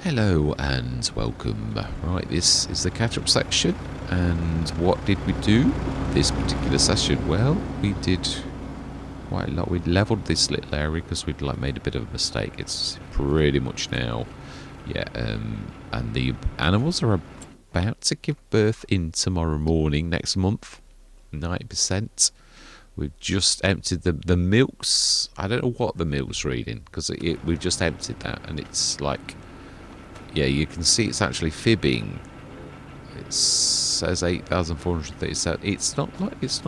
Hello and welcome. Right, this is the catch-up section, and what did we do this particular session? Well, we did quite a lot. We'd levelled this little area because we'd made a bit of a mistake. It's pretty much now, yeah, and the animals are about to give birth in tomorrow morning, next month, 90%. We've just emptied the milks. I don't know what the milk's reading because we've just emptied that, and it's like, yeah, you can see it's actually fibbing. It says 8,437. It's not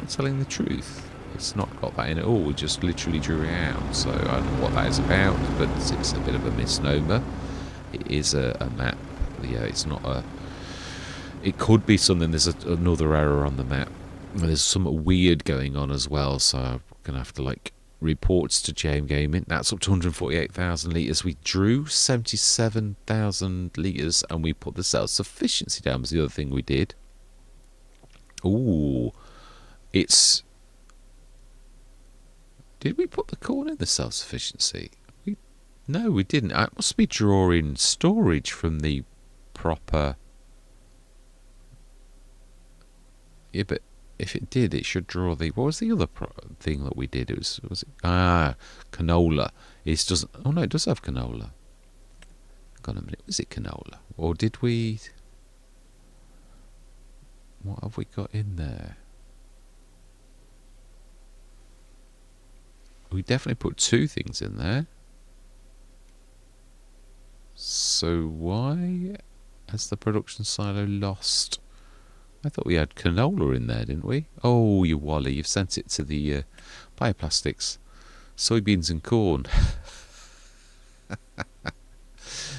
telling the truth. It's not got that in at all. We just literally drew it out. So I don't know what that is about, but it's a bit of a misnomer. It is a map. Yeah, it's not a. It could be something. There's another error on the map. There's something weird going on as well. So I'm gonna have to reports to JMGaming. That's up to 148,000 litres. We drew 77,000 litres and we put the self-sufficiency down was the other thing we did. Ooh. It's... Did we put the corn in the self-sufficiency? No, we didn't. I must be drawing storage from the proper... Yeah, but... If it did, it should draw the... What was the other thing that we did? It was it? Canola. It doesn't... Oh, no, it does have canola. Hang on a minute. Was it canola? Or did we... What have we got in there? We definitely put two things in there. So why has the production silo lost... I thought we had canola in there, didn't we? Oh, you wally, you've sent it to the bioplastics. Soybeans and corn.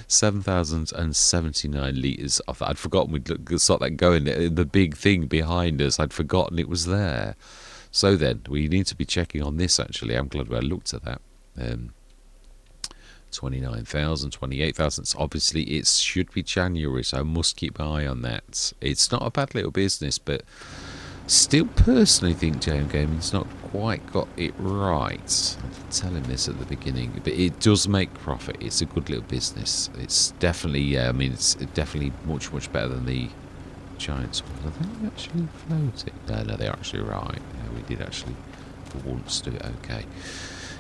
7,079 litres of that. I'd forgotten we'd start that going. The big thing behind us, I'd forgotten it was there. So then, we need to be checking on this, actually. I'm glad I looked at that. 29,000, 28,000. Obviously, it should be January, so I must keep my eye on that. It's not a bad little business, but still personally think JMGaming's not quite got it right. I did tell him this at the beginning, but it does make profit. It's a good little business. It's definitely, yeah, I mean, it's definitely much, much better than the Giants ones. Are they actually floating? No, they're actually right. Yeah, we did actually, for once, do it okay.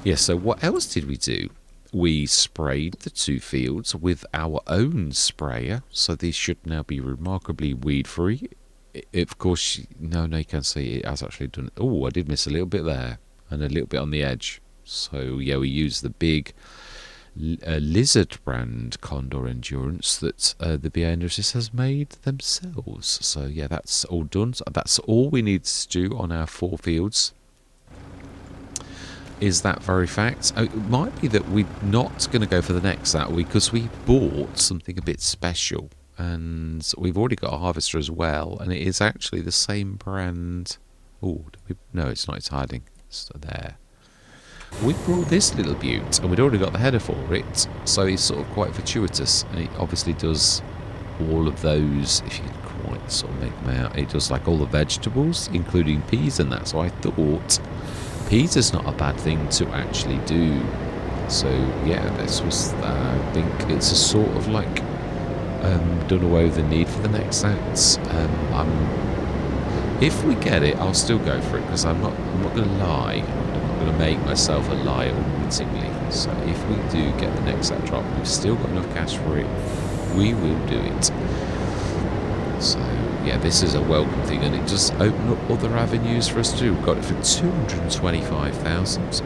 Yeah, so what else did we do? We sprayed the two fields with our own sprayer, so these should now be remarkably weed-free. Of course, no, you can see it has actually done it. Oh, I did miss a little bit there, and a little bit on the edge. So, yeah, we used the big Lizard brand Condor Endurance that the BA Industries has made themselves. So, yeah, that's all done. So that's all we need to do on our 4 fields. Is that very fact. It might be that we're not going to go for the next that week because we bought something a bit special, and we've already got a harvester as well, and it is actually the same brand. Oh, no, it's not. It's hiding. It's there. We brought this little beaut, and we'd already got the header for it, so it's sort of quite fortuitous, and it obviously does all of those. If you can quite sort of make them out, it does all the vegetables, including peas and that. So I thought. Peas is not a bad thing to actually do. So yeah, this was I think it's a sort of done away with the need for the next act. If we get it, I'll still go for it because I'm not going to lie. I'm not going to make myself a liar unwittingly. So if we do get the next act drop, we've still got enough cash for it. We will do it. So yeah, this is a welcome thing, and it just opened up other avenues for us to do. We've got it for 225,000.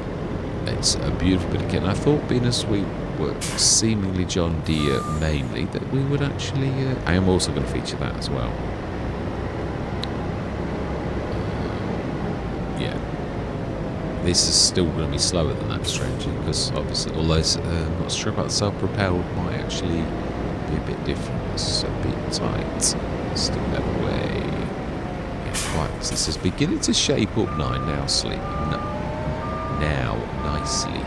It's a beautiful bit of kit, and I thought, being as we were seemingly John Deere mainly, that we would actually... I am also going to feature that as well. Yeah. This is still going to be slower than that, strangely, because obviously, although I'm not sure about self-propelled, might actually be a bit different. It's a bit tight. Stick that away. Yeah, right. This is beginning to shape up nicely. Now, nicely.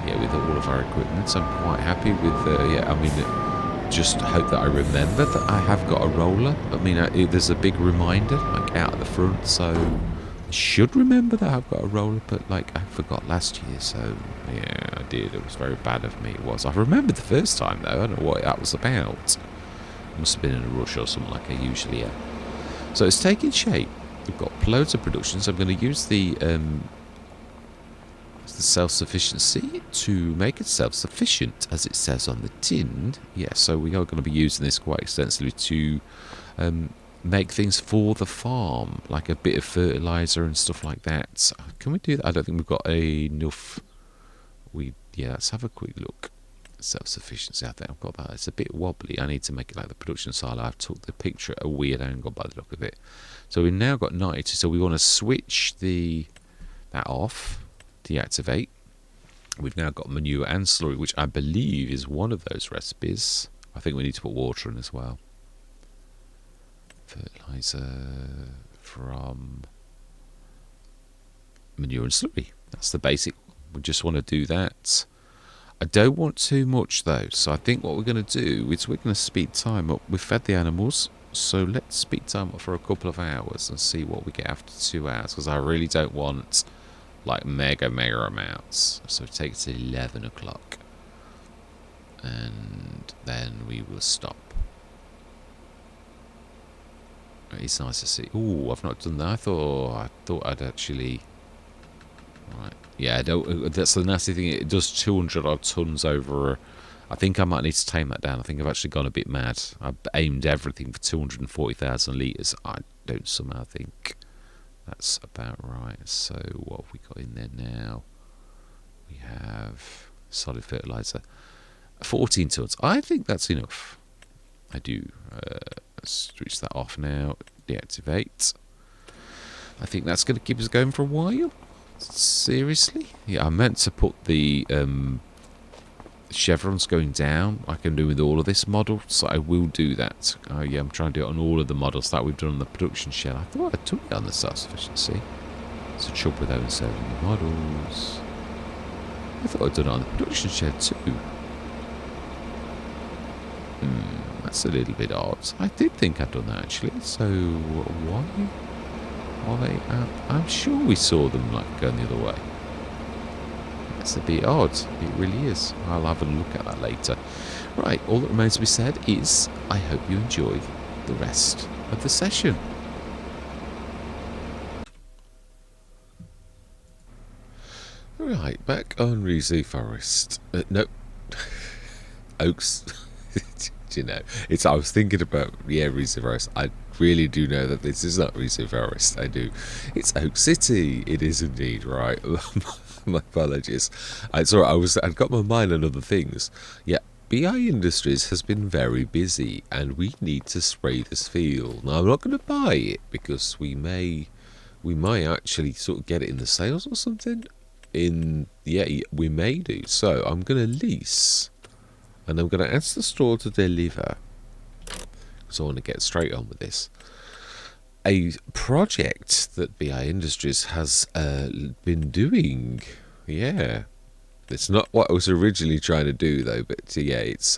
Yeah, with all of our equipment, I'm quite happy with. Yeah, I mean, just hope that I remember that I have got a roller. I mean, there's a big reminder out at the front, so should remember that I've got a roller, but like I forgot last year, so yeah, I did. It was very bad of me. It was. I remembered the first time though. I don't know what that was about. Must have been in a rush or something like I usually am. So it's taking shape. We've got loads of production, so I'm going to use the self-sufficiency to make it self-sufficient, as it says on the tin. Yeah, so we are going to be using this quite extensively to make things for the farm, like a bit of fertilizer and stuff like that. Can we do that? I don't think we've got enough. Yeah, let's have a quick look. Self-sufficiency, I think I've got that. It's a bit wobbly. I need to make it like the production silo. I've took the picture at a weird angle by the look of it. So we've now got 92. So we want to switch that off, deactivate. We've now got manure and slurry, which I believe is one of those recipes. I think we need to put water in as well. Fertilizer from manure and slurry. That's the basic. We just want to do that. I don't want too much though, so I think what we're going to do is we're going to speed time up. We've fed the animals, so let's speed time up for a couple of hours and see what we get after 2 hours, because I really don't want like mega amounts. So take it to 11 o'clock and then we will stop. It's nice to see. Oh, I've not done that. I thought I'd actually. Right. Yeah, that's the nasty thing. It does 200 odd tons over. I think I might need to tame that down. I think I've actually gone a bit mad. I've aimed everything for 240,000 litres. I don't somehow think that's about right. So what have we got in there now? We have solid fertiliser. 14 tons. I think that's enough. I do. Let's switch that off now. Deactivate. I think that's going to keep us going for a while. Seriously? Yeah, I meant to put the chevrons going down. I can do with all of this model, so I will do that. Yeah, I'm trying to do it on all of the models that we've done on the production shell. I thought I took it on the self-sufficiency. So chop without inserting the models. I thought I'd done it on the production shed too. That's a little bit odd. I did think I'd done that actually. So why? I'm sure we saw them like going the other way. That's a bit odd. It really is. I'll have a look at that later. Right, all that remains to be said is I hope you enjoy the rest of the session. Right, back on Rizu Forest. No, Oaks. You know, I was thinking about Rizu Forest. I really do know that this is not Rizu Forest. I do. It's OakCity. It is indeed, right. My apologies. Sorry, I'd got my mind on other things. Yeah, BI Industries has been very busy, and we need to spray this field. Now, I'm not going to buy it because we might actually sort of get it in the sales or something. Yeah, we may do. So I'm going to lease. And I'm going to ask the store to deliver, because I want to get straight on with this, a project that BI Industries has been doing. Yeah. It's not what I was originally trying to do, though, but yeah, it's...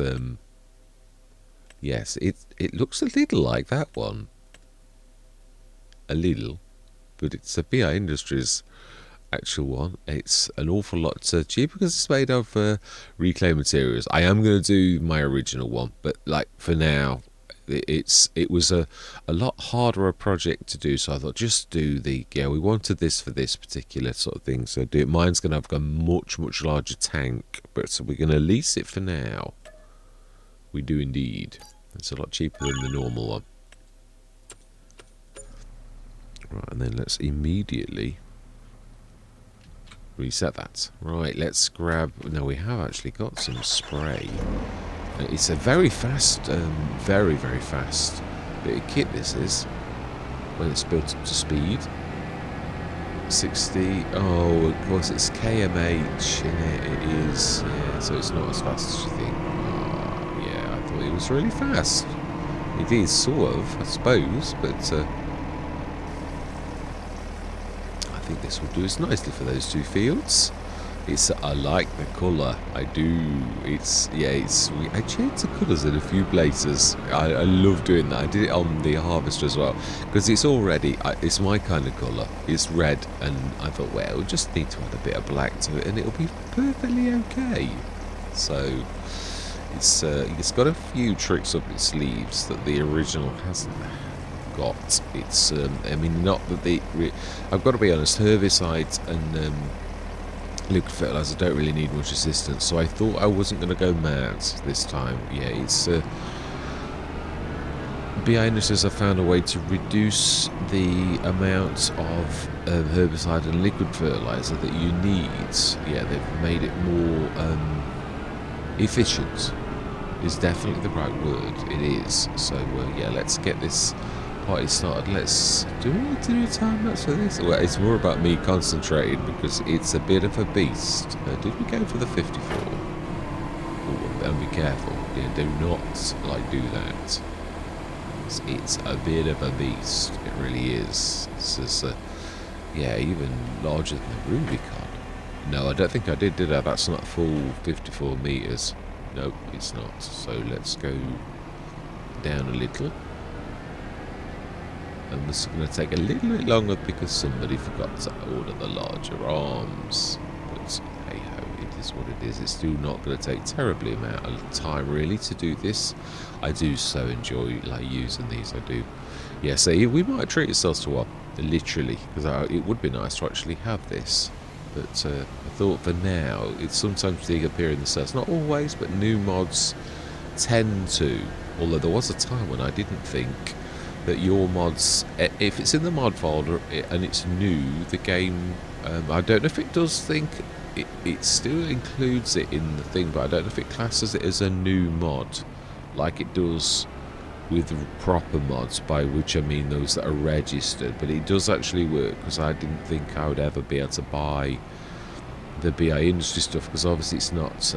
yes, it looks a little like that one. A little. But it's a BI Industries actual one. It's an awful lot cheaper because it's made of reclaimed materials. I am going to do my original one, but like for now it was a lot harder a project to do, so I thought just do we wanted this for this particular sort of thing, so do it. Mine's going to have a much larger tank, but so we're going to lease it for now. We do indeed. It's a lot cheaper than the normal one. Right, and then let's immediately reset that. Right, let's grab... No, we have actually got some spray. It's a very fast, very fast bit of kit, this is, when it's built up to speed. 60... Oh, of course, it's KMH in it. It is, yeah, so it's not as fast as you think. Oh, yeah, I thought it was really fast. It is, sort of, I suppose, but... I think this will do us nicely for those two fields. I like the colour. I do. It's sweet. I changed the colours in a few places. I love doing that. I did it on the Harvester as well because it's already it's my kind of colour. It's red, and I thought, well, we just need to add a bit of black to it, and it'll be perfectly okay. So it's got a few tricks up its sleeves that the original hasn't got. It's I mean, not that I've got to be honest. Herbicides and liquid fertilizer don't really need much assistance, so I thought I wasn't going to go mad this time. Yeah, it's BI Industries have found a way to reduce the amount of herbicide and liquid fertilizer that you need. Yeah, they've made it more efficient is definitely the right word. It is. So yeah, let's get this party started. Let's do a time lapse for this. Well, it's more about me concentrating because it's a bit of a beast. Did we go for the 54? Oh, and be careful. Yeah, do not do that. It's a bit of a beast. It really is. This is yeah, even larger than the Rubicon. No, I don't think I did I? That's not full 54 meters. Nope, it's not. So let's go down a little. And this is going to take a little bit longer because somebody forgot to order the larger arms. But hey ho, it is what it is. It's still not going to take terribly amount of time really to do this. I do so enjoy using these. I do. Yeah, so we might treat ourselves to one, literally, because it would be nice to actually have this. But I thought for now, it's sometimes they appear in the sets. Not always, but new mods tend to. Although there was a time when I didn't think that your mods, if it's in the mod folder and it's new, the game, I don't know if it does think, it still includes it in the thing, but I don't know if it classes it as a new mod, like it does with proper mods, by which I mean those that are registered. But it does actually work, because I didn't think I would ever be able to buy the BI Industry stuff, because obviously it's not,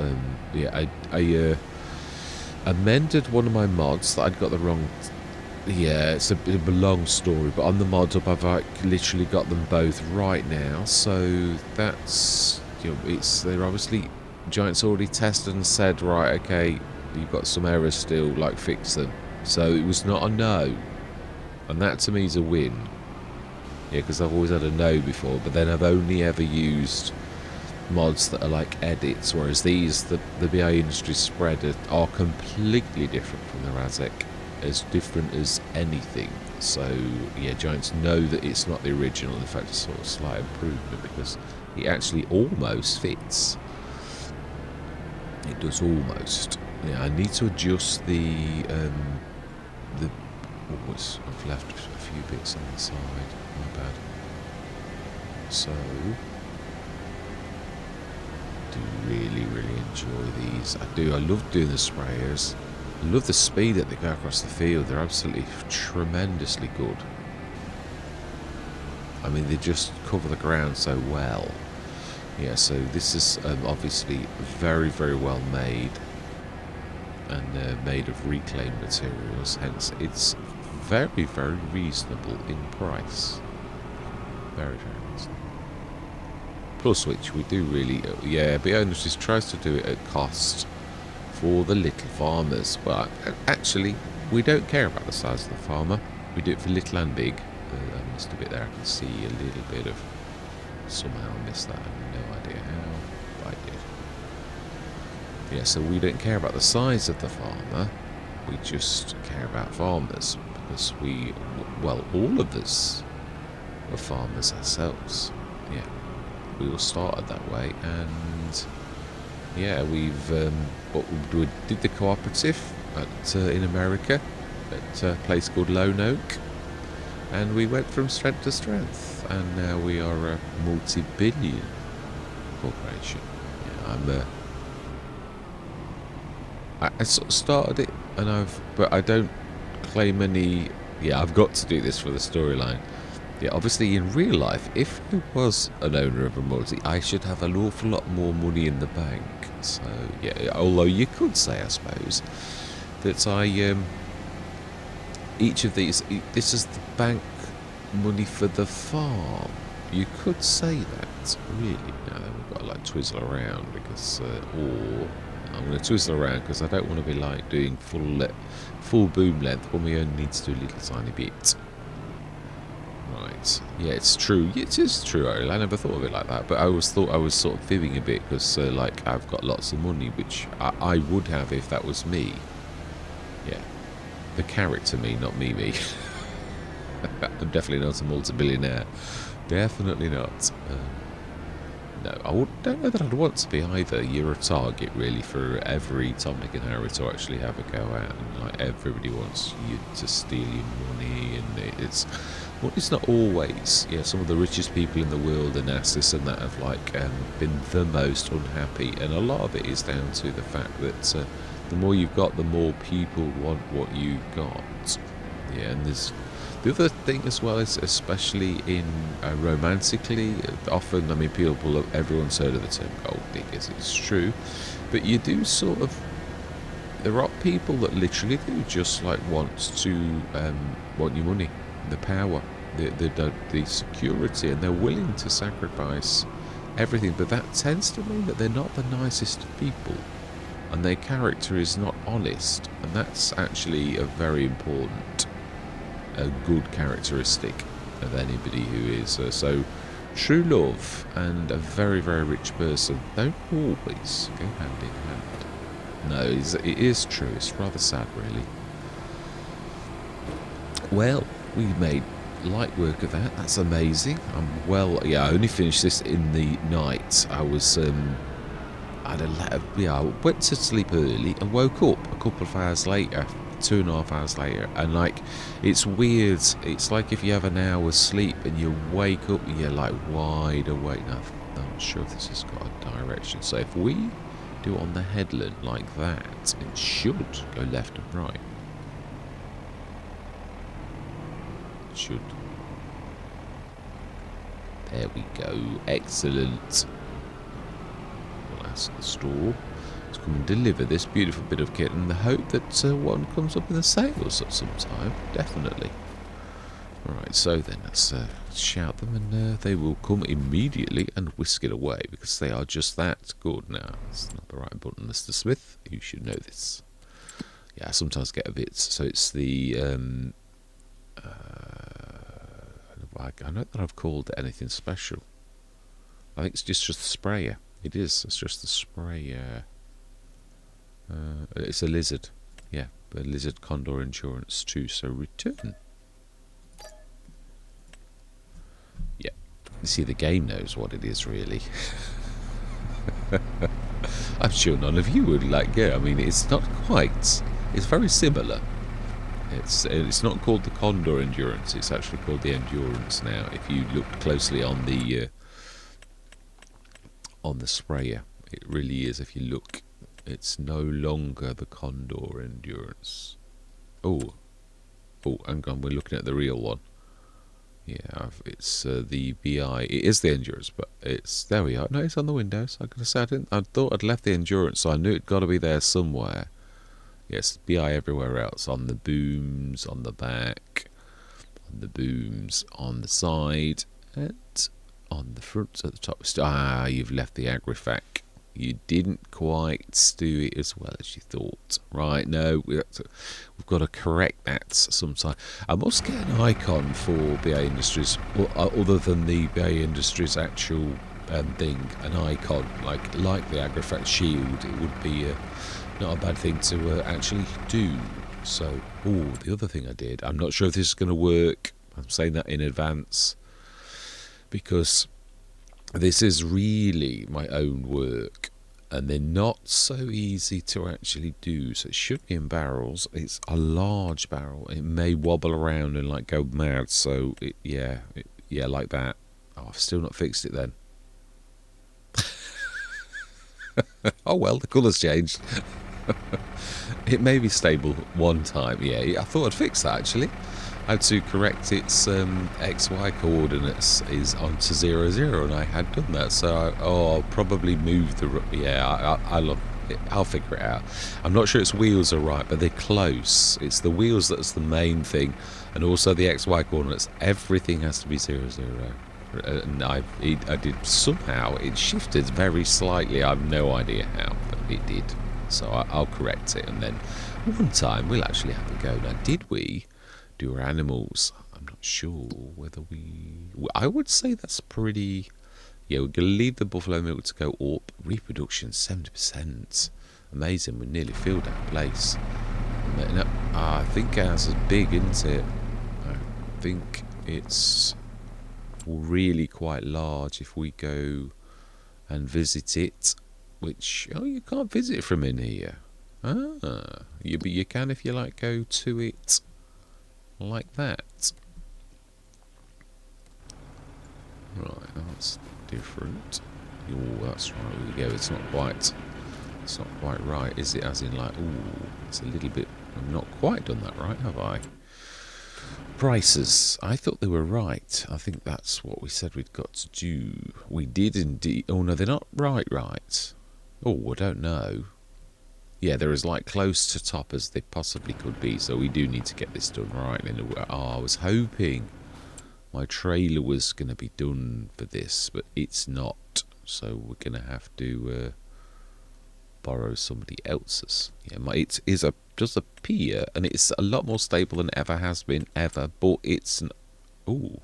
yeah, I amended one of my mods that I'd got the wrong. Yeah, it's a bit of a long story, but on the mod up I've literally got them both right now, so that's, they're obviously, Giant's already tested and said, right, okay, you've got some errors still, fix them. So it was not a no, and that to me is a win. Yeah, because I've always had a no before, but then I've only ever used mods that are edits, whereas these, the BI Industry spread, are completely different from the Razek. As different as anything. So yeah, Giants know that it's not the original. In fact, it's sort of slight improvement because it actually almost fits. It does almost. Yeah, I need to adjust the I've left a few bits on the side. My bad. So I do really enjoy these. I do. I love doing the sprayers. I love the speed that they go across the field. They're absolutely tremendously good. I mean, they just cover the ground so well. Yeah, so this is obviously very well made, and made of reclaimed materials. Hence, it's very reasonable in price. Very reasonable. Plus, which we do really, yeah, BI Industries tries to do it at cost for the little farmers, but actually we don't care about the size of the farmer. We do it for little and big. I missed a bit there. I can see a little bit of, somehow I missed that. I have no idea how, but I did. Yeah, so we don't care about the size of the farmer. We just care about farmers, because all of us are farmers ourselves. Yeah, we all started that way, and yeah, we did the cooperative in America at a place called Lone Oak, and we went from strength to strength, and now we are a multi-billion corporation. Yeah, I sort of started it, but I don't claim any. Yeah, I've got to do this for the storyline. Yeah, obviously in real life, if I was an owner of a multi, I should have an awful lot more money in the bank. So yeah, although you could say, I suppose, that each of these, this is the bank money for the farm. you could say that, really. Now then, we've got to like twizzle around because, or I'm going to twizzle around because I don't want to be like doing full boom length when we only need to do a little tiny bit. Right. Yeah, it's true. It is true, Ariel. I never thought of it like that, but I always thought I was sort of fibbing a bit because, like, I've got lots of money, which I would have if that was me. Yeah. The character me, not me. I'm definitely not a multi-billionaire. Definitely not. No, don't know that I'd want to be either. You're a target, really, for every Tom, Dick and Harry to actually have a go at. And, like, everybody wants you to steal your money. And it's not always. Yeah, some of the richest people in the world and this and that have, like, been the most unhappy. And a lot of it is down to the fact that the more you've got, the more people want what you've got. Yeah, and there's... The other thing as well is, especially in romantically, often, I mean, everyone's heard of the term gold diggers, it's true, but you do sort of, there are people that literally do just like want your money, the power, the security, and they're willing to sacrifice everything, but that tends to mean that they're not the nicest of people, and their character is not honest, and that's actually a very important a good characteristic of anybody who is so true love and a very, very rich person don't always go hand in hand. No, it is true. It's rather sad, really. Well, we made light work of that. That's amazing. I only finished this in the night. I was I went to sleep early and woke up a couple of hours later, 2.5 hours later, and like, it's weird. It's like if you have an hour's sleep and you wake up and you're like wide awake. Now, I'm not sure if this has got a direction, so if we do it on the headland like that, it should go left and right. It should. There we go. Excellent. We'll ask the store to come and deliver this beautiful bit of kit in the hope that one comes up in the sales at some time. Definitely. Alright, so then let's shout them and they will come immediately and whisk it away because they are just that good. Now, it's not the right button, Mr. Smith. You should know this. Yeah, I sometimes get a bit. So it's the... I know that I've called it anything special. I think it's just the sprayer. It is. It's just the sprayer. It's a lizard. Yeah, a lizard condor insurance too. So return. Yeah. You see, the game knows what it is, really. I'm sure none of you would like it. I mean, it's not quite. It's very similar. It's not called the Condor Endurance. It's actually called the Endurance now. If you look closely on the sprayer, it really is. If you look, it's no longer the Condor Endurance. Oh, hang on. We're looking at the real one. Yeah, it's the BI. It is the Endurance, but it's there. We are. No, it's on the windows. I'm gonna say I thought I'd left the Endurance, so I knew it'd got to be there somewhere. Yes, BI everywhere else, on the booms, on the back, on the booms, on the side, and on the front at the top. You've left the Agrifac. You didn't quite do it as well as you thought. Right, no, we've got to correct that sometime. I must get an icon for BA Industries, other than the BA Industries actual thing, an icon, like the Agrifac shield. It would be... not a bad thing to actually do. So, the other thing I did, I'm not sure if this is going to work. I'm saying that in advance because this is really my own work and they're not so easy to actually do. So it should be in barrels. It's a large barrel. It may wobble around and like go mad. So yeah, like that. Oh, I've still not fixed it then. Oh well, the colour's changed. It may be stable one time. Yeah, I thought I'd fix that actually. I had to correct its XY coordinates is onto 00, and I had done that. So I'll probably move the... Yeah, I'll figure it out. I'm not sure its wheels are right, but they're close. It's the wheels that's the main thing, and also the XY coordinates. Everything has to be 00. and I did somehow. It shifted very slightly. I have no idea how, but it did. So I'll correct it, and then one time we'll actually have a go. Now, did we do our animals? I'm not sure whether we... I would say that's pretty... Yeah, we're going to leave the buffalo milk to go up. Reproduction, 70%. Amazing, we nearly filled that place. No, I think ours is big, isn't it? I think it's really quite large if we go and visit it. Which, oh, you can't visit it from in here. Ah, but you can if you like go to it like that. Right, that's different. Oh, that's right. There we go. It's not quite right, is it? As in, like, ooh, it's a little bit. I've not quite done that right, have I? Prices. I thought they were right. I think that's what we said we'd got to do. We did indeed. Oh no, they're not right. Oh, I don't know. Yeah, they're as like close to top as they possibly could be. So we do need to get this done right. I was hoping my trailer was going to be done for this, but it's not. So we're going to have to borrow somebody else's. Yeah, it is just a pier, and it's a lot more stable than it ever has been, ever. But it's ooh,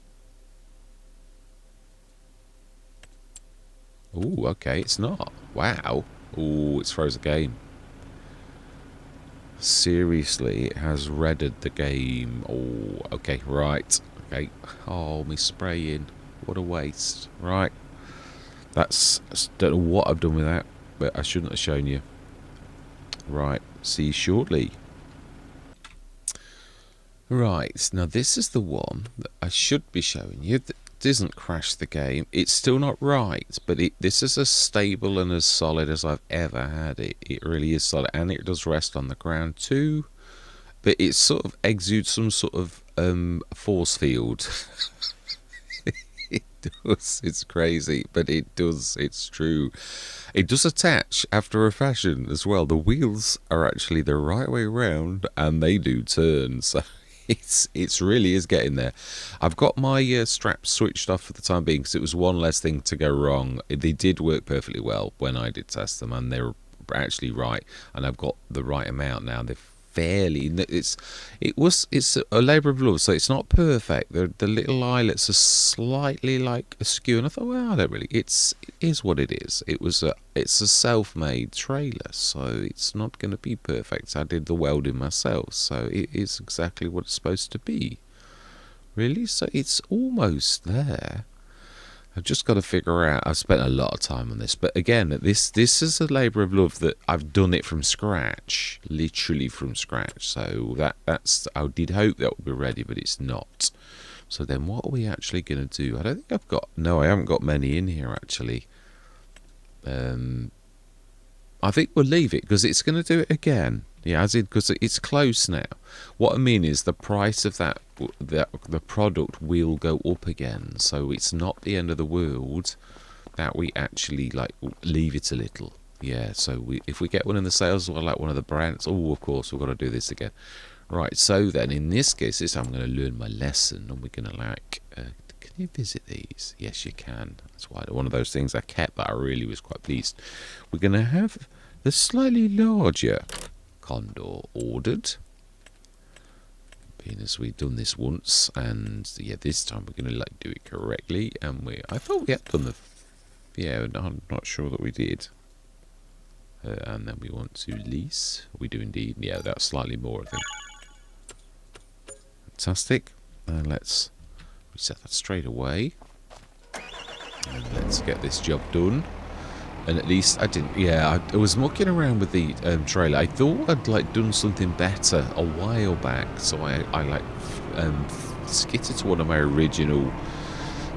okay, it's not. Wow. Ooh, it's froze the game. Seriously, it has redded the game. Oh, okay, right. Okay. Oh, me spraying. What a waste. Right. That's... don't know what I've done with that, but I shouldn't have shown you. Right. See you shortly. Right. Now, this is the one that I should be showing you. That doesn't crash the game. It's still not right, but this is as stable and as solid as I've ever had it. It really is solid, and it does rest on the ground too. But it sort of exudes some sort of force field. It does. It's crazy, but it does. It's true. It does attach after a fashion as well. The wheels are actually the right way round, and they do turn. So it's really is getting there. I've got my straps switched off for the time being because it was one less thing to go wrong. They did work perfectly well when I did test them, and they're actually right. And I've got the right amount now. They're fairly... it's a labour of love, so it's not perfect. The little eyelets are slightly like askew, and I thought, well, I don't really... it is what it is. It's a self-made trailer, so it's not going to be perfect. I did the welding myself, so it is exactly what it's supposed to be, really. So it's almost there. I've just got to figure out... I've spent a lot of time on this, but again, this is a labour of love that I've done it from scratch, literally from scratch. So that's... I did hope that would be ready, but it's not. So then what are we actually going to do? I don't think I've got... No, I haven't got many in here, actually. I think we'll leave it, because it's going to do it again. Yeah, as in, because it's close now. What I mean is the price of the product will go up again. So it's not the end of the world that we actually like leave it a little. Yeah, so if we get one in the sales or like one of the brands, oh, of course, we've got to do this again. Right, so then in this case, I'm going to learn my lesson, and we're going to like... can you visit these? Yes, you can. That's why one of those things I kept that I really was quite pleased. We're going to have the slightly larger condor ordered, being as we've done this once, and yeah, this time we're going to like do it correctly. And I thought we had done the... yeah, I'm not sure that we did. And then we want to lease. We do indeed. Yeah, that's slightly more, I think. Fantastic. And let's reset that straight away. And let's get this job done. And at least I didn't... yeah, I was mucking around with the trailer. I thought I'd like done something better a while back. So I like skittered to one of my original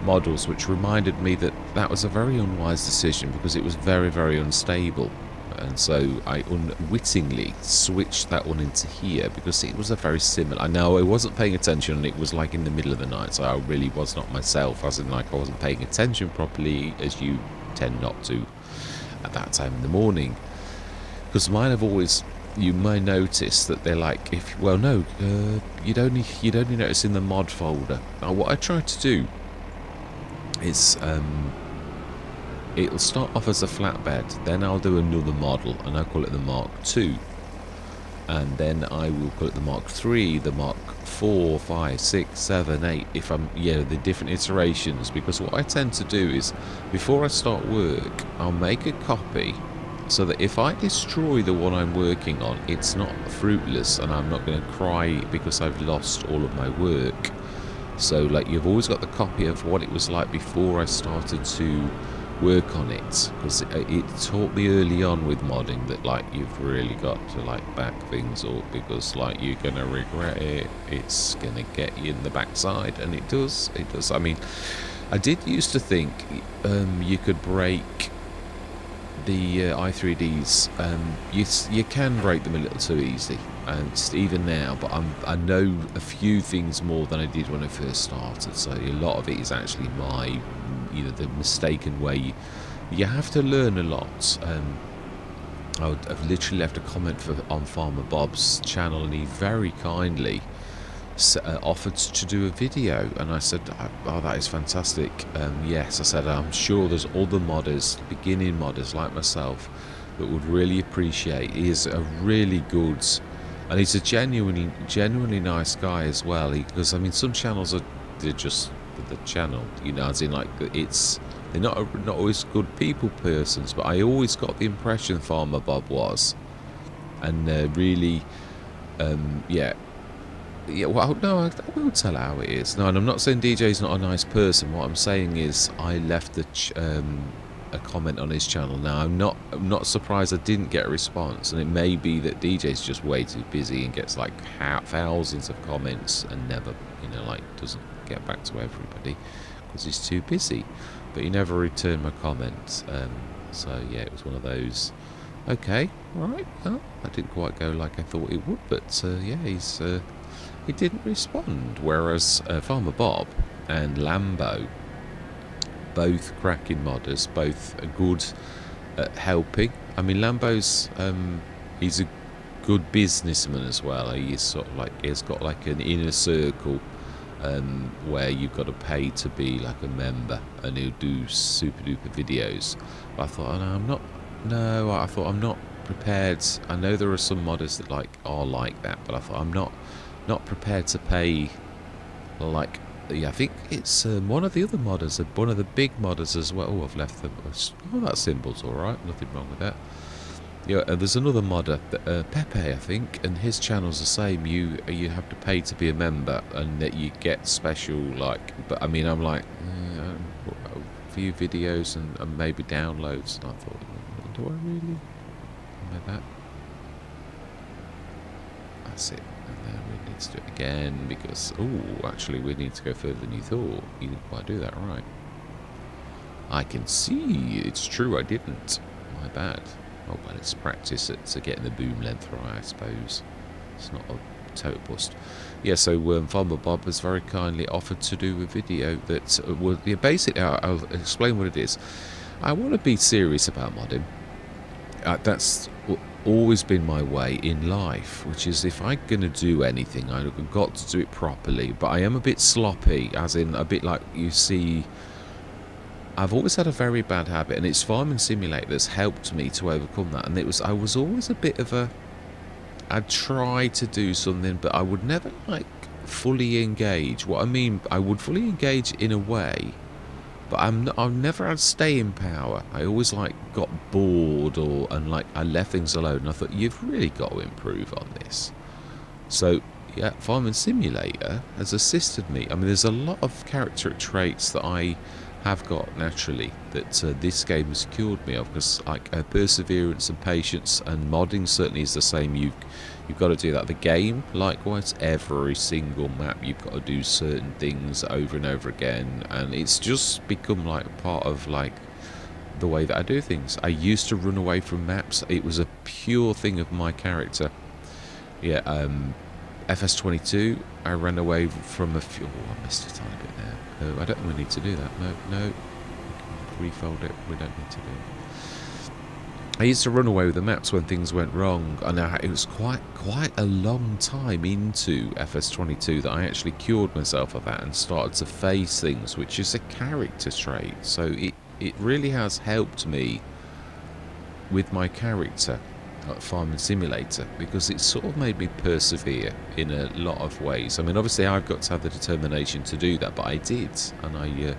models, which reminded me that was a very unwise decision because it was very, very unstable. And so I unwittingly switched that one into here because it was a very similar... I know I wasn't paying attention, and it was like in the middle of the night, so I really was not myself, as in like I wasn't paying attention properly, as you tend not to at that time in the morning. Because mine have always... you may notice that they're like... you'd only notice in the mod folder. Now what I tried to do It's it'll start off as a flatbed, then I'll do another model, and I'll call it the Mark II. And then I will call it the Mark III, the Mark 4, 5, 6, 7, 8, if I'm, the different iterations. Because what I tend to do is, before I start work, I'll make a copy so that if I destroy the one I'm working on, it's not fruitless and I'm not going to cry because I've lost all of my work. So, like, you've always got the copy of what it was like before I started to work on it, because it taught me early on with modding that, like, you've really got to, like, back things up, because, like, you're gonna regret it. It's gonna get you in the backside, and it does. I mean, I did used to think you could break the i3Ds. You can break them a little too easy, and even now. But I know a few things more than I did when I first started. So a lot of it is actually my, the mistaken way. You have to learn a lot. I've literally left a comment on Farmer Bob's channel, and he very kindly offered to do a video, and I said, oh, that is fantastic. Yes, I said, I'm sure there's other modders, beginning modders like myself, that would really appreciate. He is a really good, and he's a genuinely nice guy as well, because I mean, some channels they're just the channel, as in, like, they're not always good people persons, but I always got the impression Farmer Bob was, and really, yeah, well, no, I will tell how it is. No, and I'm not saying DJ's not a nice person. What I'm saying is I left a comment on his channel. Now, I'm not surprised I didn't get a response, and it may be that DJ's just way too busy and gets, like, thousands of comments and never, like, doesn't get back to everybody because he's too busy. But he never returned my comments. So, yeah, it was one of those. Okay, right. Well, I didn't quite go like I thought it would, but, yeah, he didn't respond, whereas Farmer Bob and Lambo, both cracking modders, both good at helping. I mean, Lambo's he's a good businessman as well. He's sort of like, he's got like an inner circle where you've got to pay to be like a member, and he'll do super duper videos. But I thought, I thought I'm not prepared. I know there are some modders that are like that, but I thought I'm not prepared to pay, like, yeah, I think it's one of the other modders, one of the big modders as well. Oh, I've left them. Oh, that symbol's alright, nothing wrong with that. Yeah, there's another modder, Pepe, I think, and his channel's the same. You have to pay to be a member, and that you get special, like, but I mean, I'm like, a few videos and maybe downloads, and I thought, do I really? Like that? That's it. And then we need to do it again because, oh, actually we need to go further than you thought. You didn't quite do that right. I can see. It's true, I didn't. My bad. Oh, well, it's practice at getting the boom length right, I suppose. It's not a total bust. Yeah, so Farmer Bob has very kindly offered to do a video that will, basically, I'll explain what it is. I want to be serious about modding. That's always been my way in life, which is if I'm going to do anything, I've got to do it properly. But I am a bit sloppy, as in a bit like, you see, I've always had a very bad habit, and it's Farming Simulator that's helped me to overcome that. And I was always a bit of I'd try to do something, but I would never, like, fully engage. What I mean, I would fully engage in a way, but I've never had staying power. I always, like, got bored, and like, I left things alone, and I thought, you've really got to improve on this. So, yeah, Farming Simulator has assisted me. I mean, there's a lot of character traits that I have got naturally that this game has cured me of, because, like, perseverance and patience, and modding certainly is the same. You've got to do that. The game, likewise, every single map you've got to do certain things over and over again, and it's just become like part of, like, the way that I do things. I used to run away from maps. It was a pure thing of my character. Yeah, FS22, I ran away from a few. Oh, I missed a tiny bit there. I don't think we need to do that. No, we can refold it. We don't need to do I used to run away with the maps when things went wrong, and it was quite a long time into FS22 that I actually cured myself of that and started to face things, which is a character trait. So it really has helped me with my character at Farming Simulator, because it sort of made me persevere in a lot of ways. I mean, obviously I've got to have the determination to do that, but I did, and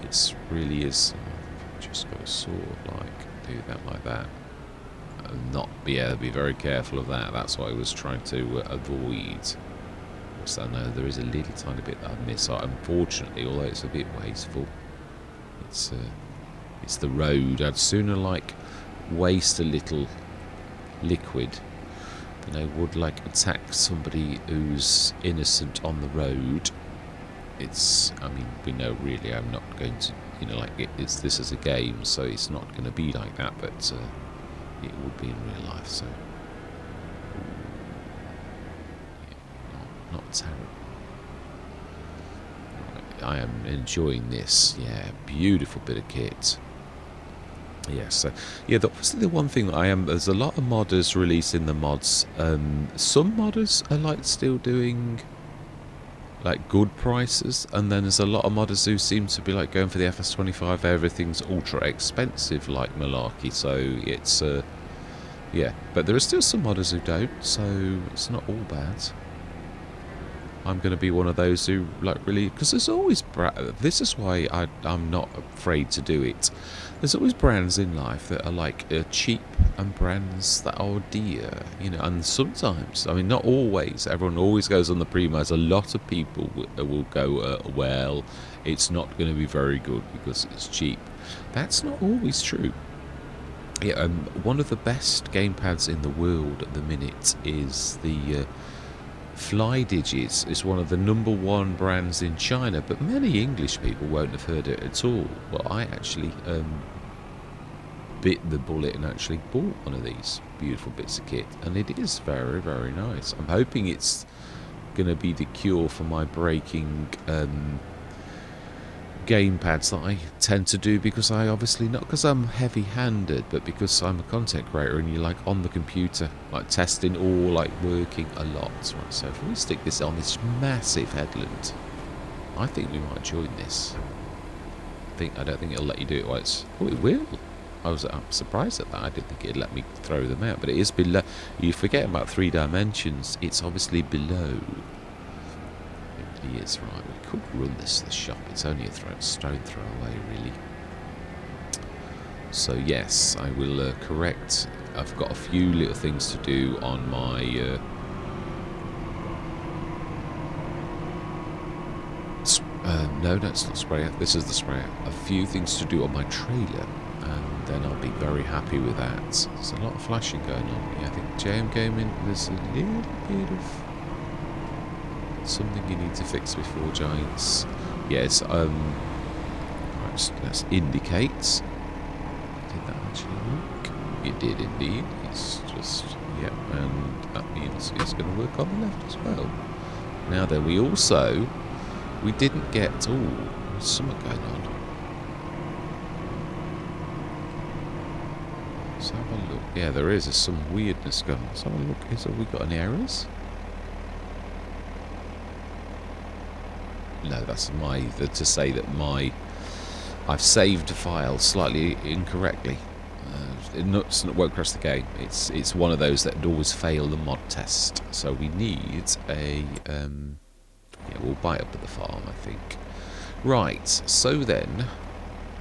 it's really is. Just got to sort of like do that like that, and not be very careful of that. That's what I was trying to avoid. So I know there is a little tiny bit that I miss, unfortunately, although it's a bit wasteful. It's the road. I'd sooner like waste a little liquid than I would like attack somebody who's innocent on the road. I mean, we know really I'm not going to, like this is a game, so it's not going to be like that, but it would be in real life, so yeah, not terrible. Right, I am enjoying this. Yeah, beautiful bit of kit. Yes, so yeah, obviously the one thing that there's a lot of modders releasing the mods. Some modders are like still doing like good prices, and then there's a lot of modders who seem to be like going for the FS25. Everything's ultra expensive like malarkey, so it's yeah, but there are still some modders who don't, so it's not all bad. I'm going to be one of those who like really, because there's always this is why I'm not afraid to do it. There's always brands in life that are like cheap and brands that are dear, and sometimes, I mean not always, everyone always goes on the premise. A lot of people will go, well, it's not going to be very good because it's cheap. That's not always true. Yeah, one of the best gamepads in the world at the minute is the Fly Digits. Is one of the #1 brands in China, but many English people won't have heard it at all. Well, I actually bit the bullet and actually bought one of these beautiful bits of kit, and it is very, very nice. I'm hoping it's going to be the cure for my breaking gamepads that I tend to do, because I obviously, not because I'm heavy-handed, but because I'm a content creator and you're like on the computer, like testing all like working a lot. Right, so if we stick this on this massive headland, I think we might join this. I don't think it'll let you do it while it's... Oh, it will. I'm surprised at that. I didn't think it'd let me throw them out, but it is below. You forget about 3 dimensions. It's obviously below. It really is. Right, we could run this to the shop. It's only a stone throw away, really. So yes, I will correct. I've got a few little things to do on my no, that's not sprayer. This is the sprayer. A few things to do on my trailer, and then I'll be very happy with that. There's a lot of flashing going on. Yeah, I think JMGaming, there's a little bit of something you need to fix before Giants. Yes, let's indicate. Did that actually work? It did indeed. It's just, yeah, and that means it's going to work on the left as well. Now then, we didn't get... Oh, there's something going on. Let's have a look. Yeah, there is. There's some weirdness going on. Let's have a look. Have we got any errors? No, that's to say that I've saved a file slightly incorrectly. It won't crash the game. It's one of those that always fail the mod test. So we need a... yeah, we'll buy up at the farm, I think. Right, so then,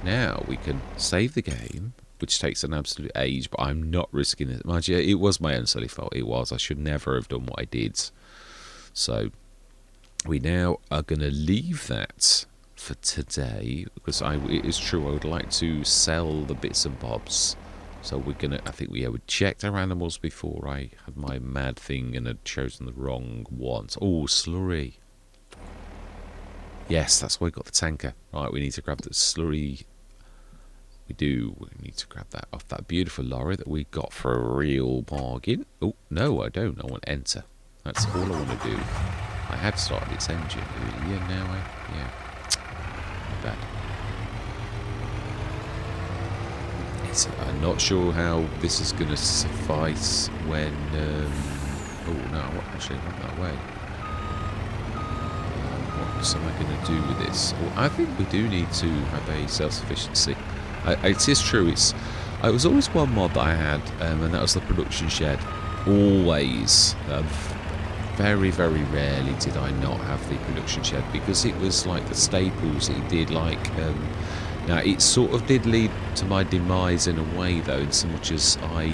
now we can save the game, which takes an absolute age, but I'm not risking it. Mind you, it was my own silly fault. It was. I should never have done what I did. So, we now are going to leave that for today, because it is true, I would like to sell the bits and bobs. So we're going to, I think we checked our animals before I had my mad thing and had chosen the wrong ones. Oh, slurry. Yes, that's why we got the tanker. Right, we need to grab the slurry. We need to grab that off that beautiful lorry that we got for a real bargain. Oh, no, I don't. I want enter. That's all I want to do. I had started its engine earlier, now yeah. Not bad. I'm not sure how this is going to suffice when... oh, no, actually, not that way. What am I going to do with this? Well, I think we do need to have a self-sufficiency. It is true, it was always one mod that I had, and that was the production shed. Always. Very, very rarely did I not have the production shed, because it was like the staples. It did like... now, it sort of did lead to my demise in a way, though, in so much as I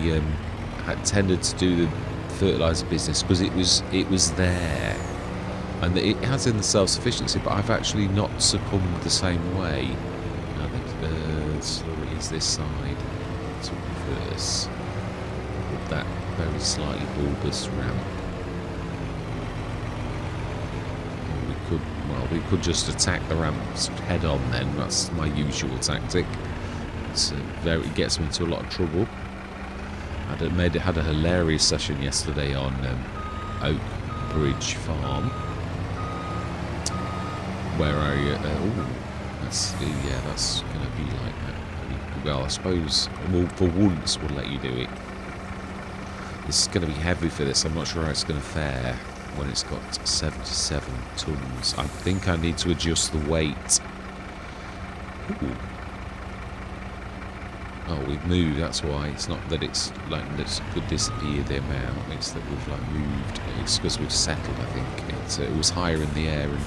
had tended to do the fertiliser business, because it was there. And it has in the self-sufficiency, but I've actually not succumbed the same way. I think slowly is this side to reverse with that very slightly bulbous ramp. We could just attack the ramps head on then. That's my usual tactic. It gets me into a lot of trouble. I had a hilarious session yesterday on Oak Bridge Farm, where that's going to be like that. Well, I suppose, for once, we'll let you do it. This is going to be heavy for this. I'm not sure how it's going to fare when it's got 77 tons. I think I need to adjust the weight. Ooh. Oh, we've moved, that's why. It's not that it's like it could disappear the amount, it's that we've like moved. It's because we've settled, I think. It was higher in the air and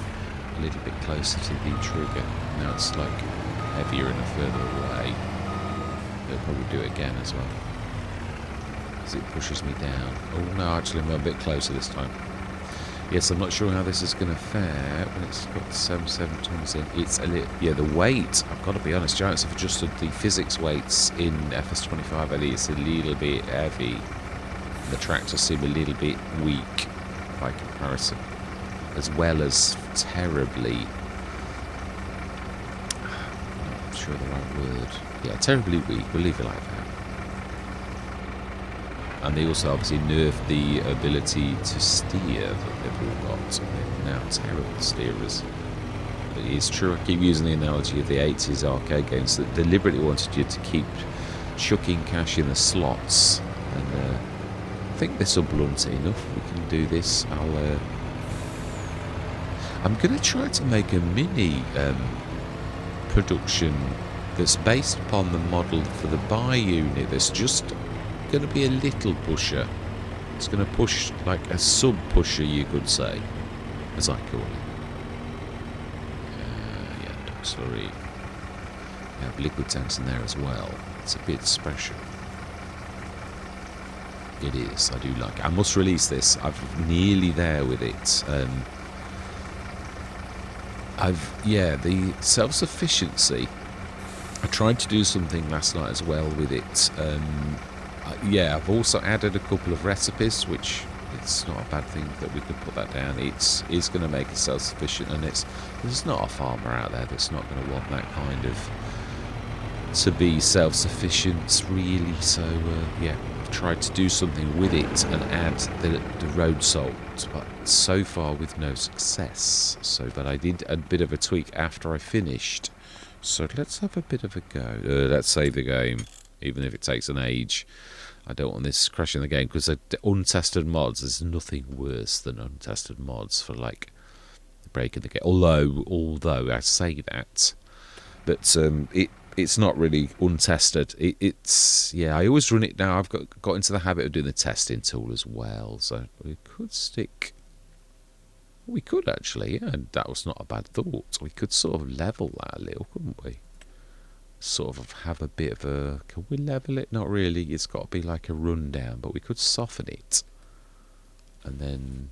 a little bit closer to the trigger. Now it's like heavier and further away. It'll probably do it again as well, because it pushes me down. Oh no, actually I'm a bit closer this time. Yes, I'm not sure how this is going to fare when it's got 77 tons in. It's a little... Yeah, the weight, I've got to be honest, Giants have adjusted the physics weights in FS25. I think it's a little bit heavy. The tractors seem a little bit weak by comparison, as well as terribly... I'm not sure the right word. Yeah, terribly weak. We'll leave it like that. And they also obviously nerfed the ability to steer that they've all got. They're now terrible steerers. But it is true, I keep using the analogy of the 80s arcade games that deliberately wanted you to keep chucking cash in the slots. And I think this will blunt it enough. We can do this. I'm going to try to make a mini production that's based upon the model for the buy unit. That's just going to be a little pusher. It's going to push like a sub pusher, you could say, as I call it. Yeah, dog slurry. We have liquid tanks in there as well. It's a bit special. It is. I do like it. I must release this. I'm nearly there with it. The self-sufficiency. I tried to do something last night as well with it. I've also added a couple of recipes, which it's not a bad thing that we could put that down. It's going to make it self-sufficient, and there's not a farmer out there that's not going to want that kind of to be self-sufficient, really. So I've tried to do something with it and add the road salt, but so far with no success. But I did a bit of a tweak after I finished. So let's have a bit of a go. Let's save the game, even if it takes an age. I don't want this crashing the game, because untested mods, there's nothing worse than untested mods for like breaking the game. Although I say that, but it's not really untested. I always run it now. I've got into the habit of doing the testing tool as well, so we could stick. We could actually, yeah, that was not a bad thought. We could sort of level that a little, couldn't we? Sort of have a bit of a... Can we level it? Not really. It's got to be like a rundown, but we could soften it. And then...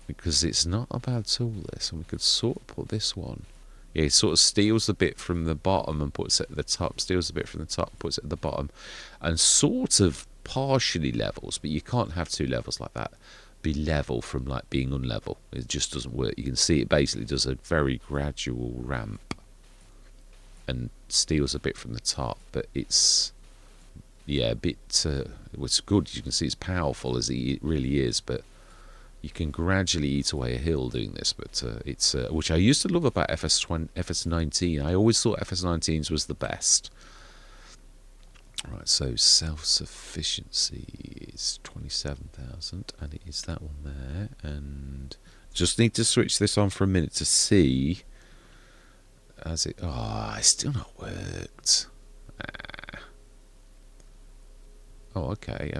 Because it's not a bad tool, this, and we could sort of put this one... Yeah, it sort of steals a bit from the bottom and puts it at the top, steals a bit from the top, puts it at the bottom, and sort of partially levels, but you can't have two levels like that. Be level from like being unlevel. It just doesn't work. You can see it basically does a very gradual ramp and steals a bit from the top, but it's a bit it's good. You can see it's powerful as it really is, but you can gradually eat away a hill doing this, but it's which I used to love about FS19. I always thought FS19s was the best. Right, so self-sufficiency is 27,000, and it is that one there. And just need to switch this on for a minute to see. As it, oh, it's still not worked. Ah. Oh, okay.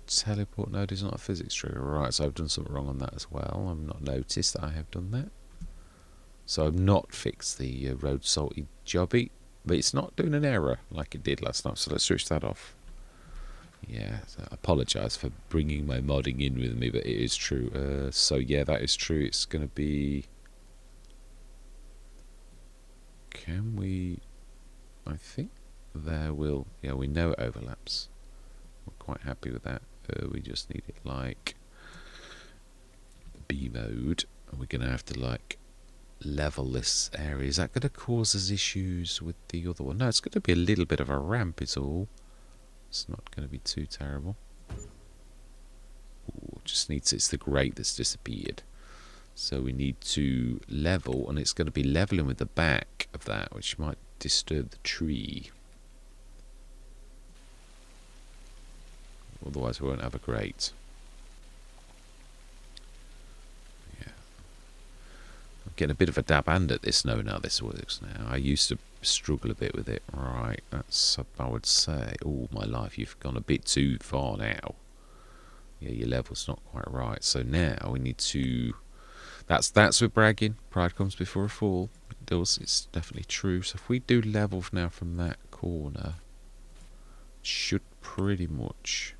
Teleport node is not a physics trigger. Right, so I've done something wrong on that as well. I've not noticed that I have done that. So I've not fixed the road salty jobby. But it's not doing an error like it did last time, so let's switch that off. Yeah, so I apologise for bringing my modding in with me, but it is true. So yeah, that is true. It's going to be... Can we... I think there will... Yeah, we know it overlaps. We're quite happy with that. We just need it like... B mode. And we're going to have to like... level this area. Is that going to cause us issues with the other one? No, it's going to be a little bit of a ramp is all. It's not going to be too terrible. Ooh, just needs, it's the grate that's disappeared. So we need to level, and it's going to be leveling with the back of that, which might disturb the tree. Otherwise we won't have a grate. Getting a bit of a dab hand at this. No, now this works now. I used to struggle a bit with it. Right, that's, I would say, oh my life, you've gone a bit too far now. Yeah, your level's not quite right. So now we need to, that's with bragging. Pride comes before a fall. It does, it's definitely true. So if we do level now from that corner, it should pretty much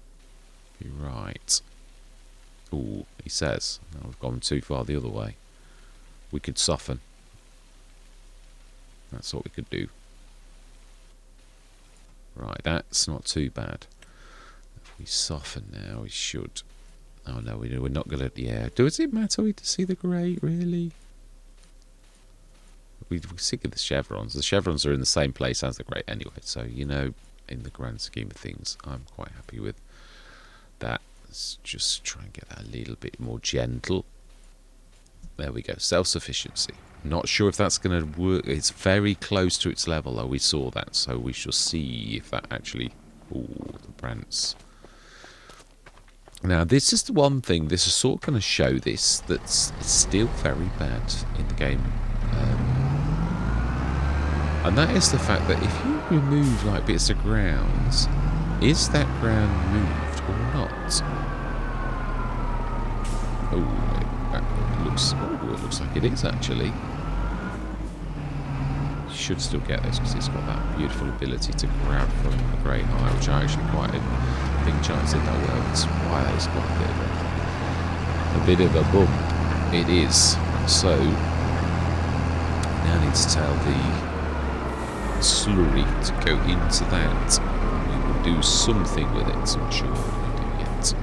be right. Oh, he says, no, we've gone too far the other way. We could soften. That's what we could do. Right, that's not too bad. If we soften now, we should. Oh no, we're not going to. Yeah, does it matter to see the grey, really? We're sick of the chevrons. The chevrons are in the same place as the grey anyway, so you know, in the grand scheme of things, I'm quite happy with that. Let's just try and get that a little bit more gentle. There we go, self-sufficiency. Not sure if that's going to work. It's very close to its level, though. We saw that, so we shall see if that actually... Ooh, the brants. Now, this is the one thing, this is sort of going to show this, that's it's still very bad in the game. And that is the fact that if you remove, like, bits of ground, is that ground moved or not? Oh, it looks like it is actually. Should still get this because it's got that beautiful ability to grab from a great high, which I actually quite think chance did that well. That's why it's got a bit of a bump. It is. So now I need to tell the slurry to go into that. We will do something with it. So I'm sure what we're going to do yet.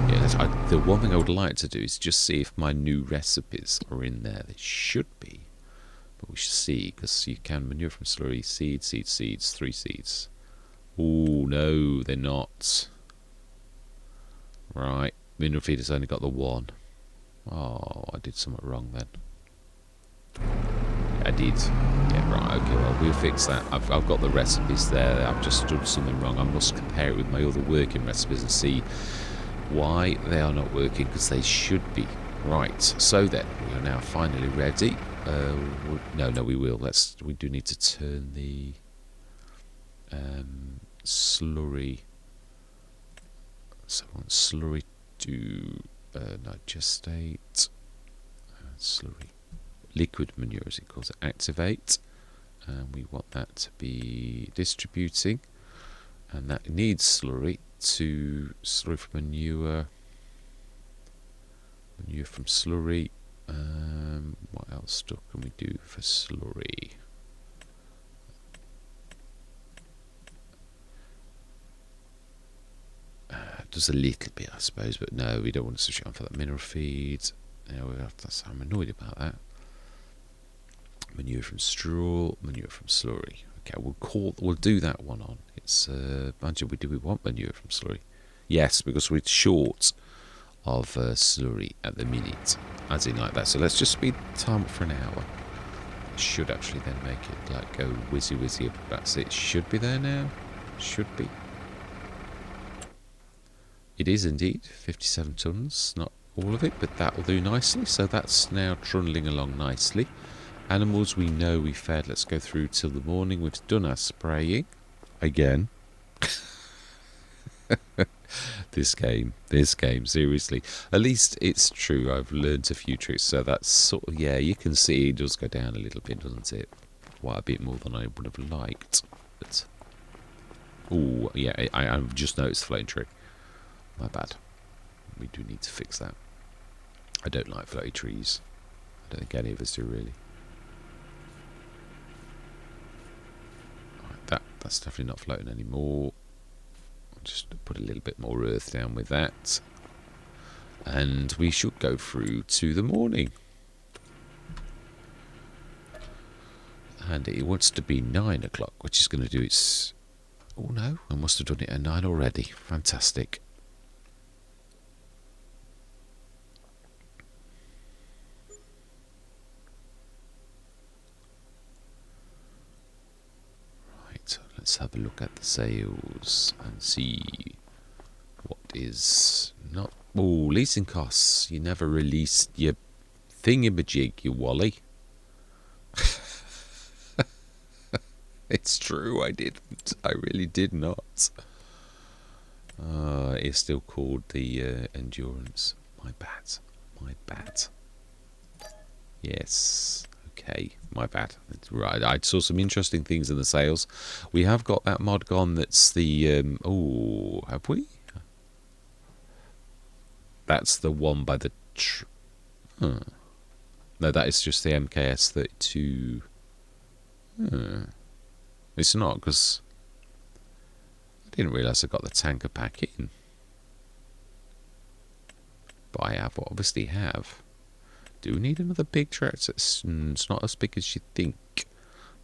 Yeah, the one thing I would like to do is just see if my new recipes are in there. They should be, but we should see, because you can manure from slurry, seeds, 3 seeds. Oh no, they're not. Right, mineral feed has only got the 1. Oh, I did something wrong then. Yeah, I did. Yeah, right. Okay, well we'll fix that. I've got the recipes there. I've just done something wrong. I must compare it with my other working recipes and see why they are not working, because they should be. Right, so then we are now finally ready. No, we will. We do need to turn the slurry. So I want slurry to digestate. Slurry, liquid manure as it calls it, activate, and we want that to be distributing, and that needs slurry. To slurry from manure from slurry. What else stuff can we do for slurry? Does a little bit, I suppose, but no, we don't want to switch it on for that mineral feed. Yeah, I'm annoyed about that. Manure from straw, manure from slurry. Okay, we'll do that one on. It's do we want manure from slurry? Yes, because we're short of slurry at the minute, as in like that. So let's just speed the time up for an hour. Should actually then make it like go whizzy up. That's it. Should be there now. Should be. It is indeed 57 tons. Not all of it, but that will do nicely. So that's now trundling along nicely. Animals we know we fed. Let's go through till the morning. We've done our spraying again. This game, seriously. At least it's true. I've learned a few tricks. So that's sort of, yeah, you can see it does go down a little bit, doesn't it? Quite a bit more than I would have liked. But, oh, yeah, I've just noticed the floating tree. My bad. We do need to fix that. I don't like floaty trees. I don't think any of us do, really. Right, that's definitely not floating anymore. Just put a little bit more earth down with that, and we should go through to the morning. And it wants to be 9 o'clock, which is going to do its... Oh no, I must have done it at 9 already. Fantastic. Right, let's have a look at the sales and see what is not... Oh, leasing costs. You never released your thingamajig, you wally. It's true, I didn't. I really did not. It's still called the Endurance. My bad. My bad. Yes. Okay, my bad. Right, I saw some interesting things in the sales. We have got that mod gone that's the... oh, have we? That's the one by the... No, that is just the MKS 32. It's not, because I didn't realise I got the tanker pack in. But I have, obviously have. Do we need another big tractor? It's not as big as you think.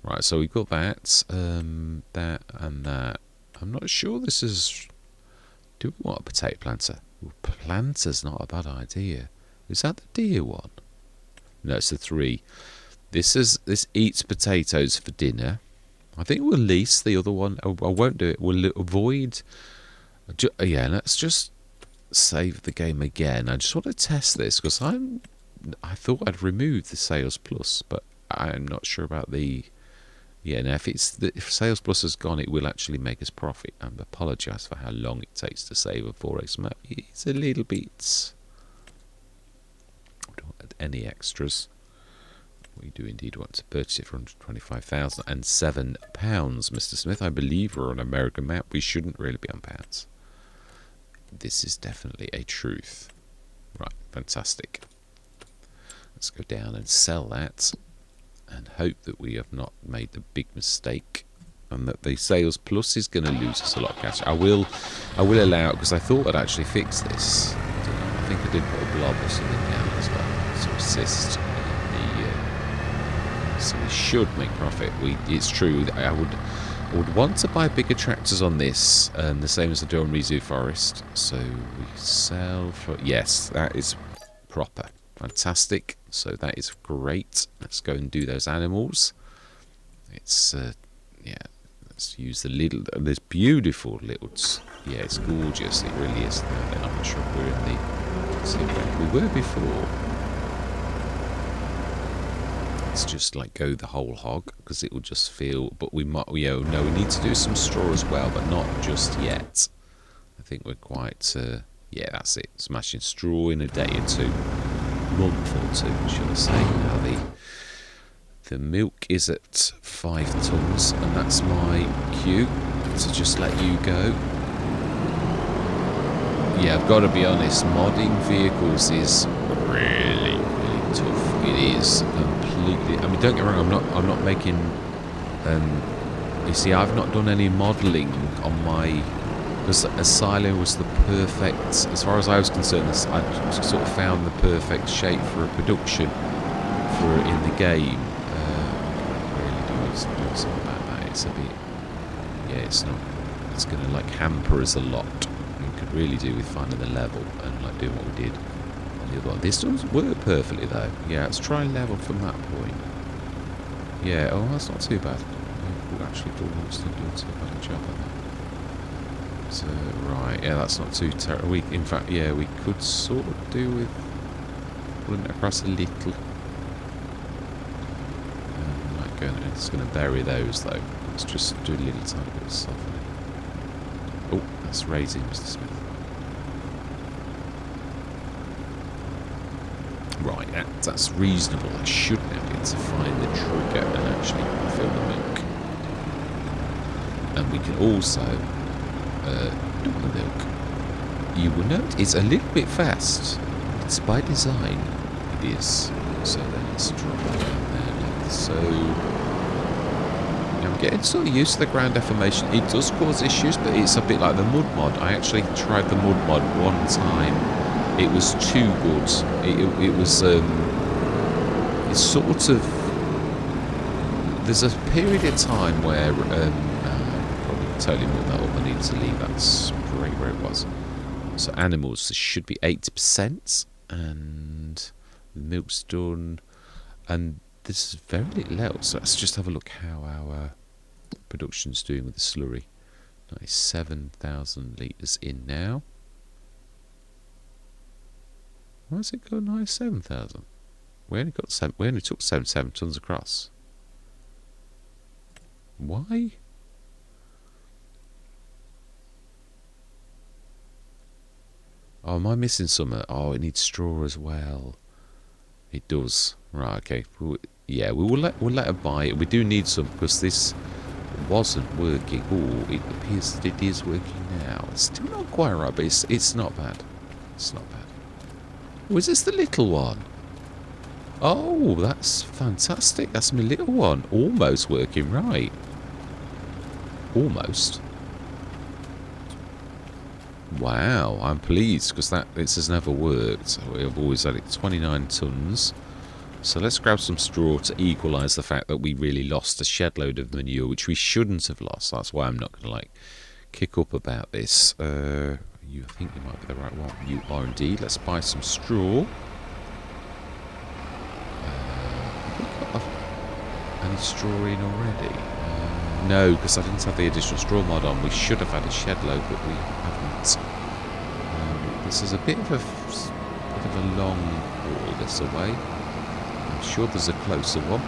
Right, so we've got that, that and that. I'm not sure this is... Do we want a potato planter? Ooh, planter's not a bad idea. Is that the deer one? No, it's the 3. This eats potatoes for dinner. I think we'll lease the other one. I won't do it. We'll avoid... Yeah, let's just save the game again. I just want to test this, because I thought I'd remove the Sales Plus, but I'm not sure about the... Yeah, now if Sales Plus has gone, it will actually make us profit. I apologise for how long it takes to save a 4X map. It's a little bit... I don't want any extras. We do indeed want to purchase it for £125,007, Mr. Smith. I believe we're on an American map. We shouldn't really be on pounds. This is definitely a truth. Right, fantastic. Let's go down and sell that, and hope that we have not made the big mistake, and that the Sales Plus is going to lose us a lot of cash. I will allow it, because I thought I'd actually fix this. I think I did put a blob or something down as well to assist. So we should make profit. It's true. I would want to buy bigger tractors on this, the same as I do on Rizu Forest. So we sell for... Yes, that is proper. Fantastic. So that is great. Let's go and do those animals. It's, yeah, let's use the little... There's beautiful little... Yeah, it's gorgeous. It really is. I'm not sure if we're in the... See where we were before. Just like go the whole hog, because it will just feel... But we might... no, we need to do some straw as well, but not just yet. I think we're quite... yeah, that's it. Smashing straw in a day or two. Month or two, should I say. Now the milk is at 5 tons, and that's my cue to just let you go. Yeah, I've got to be honest, modding vehicles is really tough. It is completely... I mean, don't get me wrong, I'm not making... you see, I've not done any modelling on my... Because a silo was the perfect... As far as I was concerned, I sort of found the perfect shape for a production in the game. I really do something about that. It's a bit... Yeah, it's not... It's going to, like, hamper us a lot. could really do with finding the level and like doing what we did on the other one. This doesn't work perfectly though. Yeah, let's try and level from that point. Yeah, oh, that's not too bad. We've actually done too bad a job at that. So, right, yeah, that's not too terrible. In fact, yeah, we could sort of do with pulling it across a little. It's going to bury those though. Let's just do a little tiny bit of softening. Oh, that's raising, Mr. Smith. Right, that's reasonable. I should now be able to find the trigger and actually fill the milk. And we can also double the milk. You will note it's a little bit fast. It's by design. It is. So then let's drop it down there like so. I'm getting sort of used to the ground deformation. It does cause issues, but it's a bit like the mud mod. I actually tried the mud mod one time. It was too good. It was it's sort of, there's a period of time where probably totally moved that up. I need to leave that straight where it was. So animals, this should be 80%, and the milk's done, and this is very little else. So let's just have a look how our production's doing with the slurry. 97,000 litres in now. Why has it got 97,000? We only took 77 tons across. Why? Oh, am I missing some? Oh, it needs straw as well. It does. Right, okay. Yeah, we'll let her buy it. We do need some because this wasn't working. Oh, it appears that it is working now. It's still not quite right, but it's not bad. It's not bad. Oh, is this the little one? Oh, that's fantastic. That's my little one. Almost working right. Almost. Wow, I'm pleased because this has never worked. We've always had it 29 tons. So let's grab some straw to equalise the fact that we really lost a shed load of manure, which we shouldn't have lost. That's why I'm not going to like kick up about this. You think you might be the right one. You are indeed. Let's buy some straw. Have we got any straw in already? No, because I didn't have the additional straw mod on. We should have had a shed load, but we haven't. This is a bit of a long haul this away. I'm sure there's a closer one.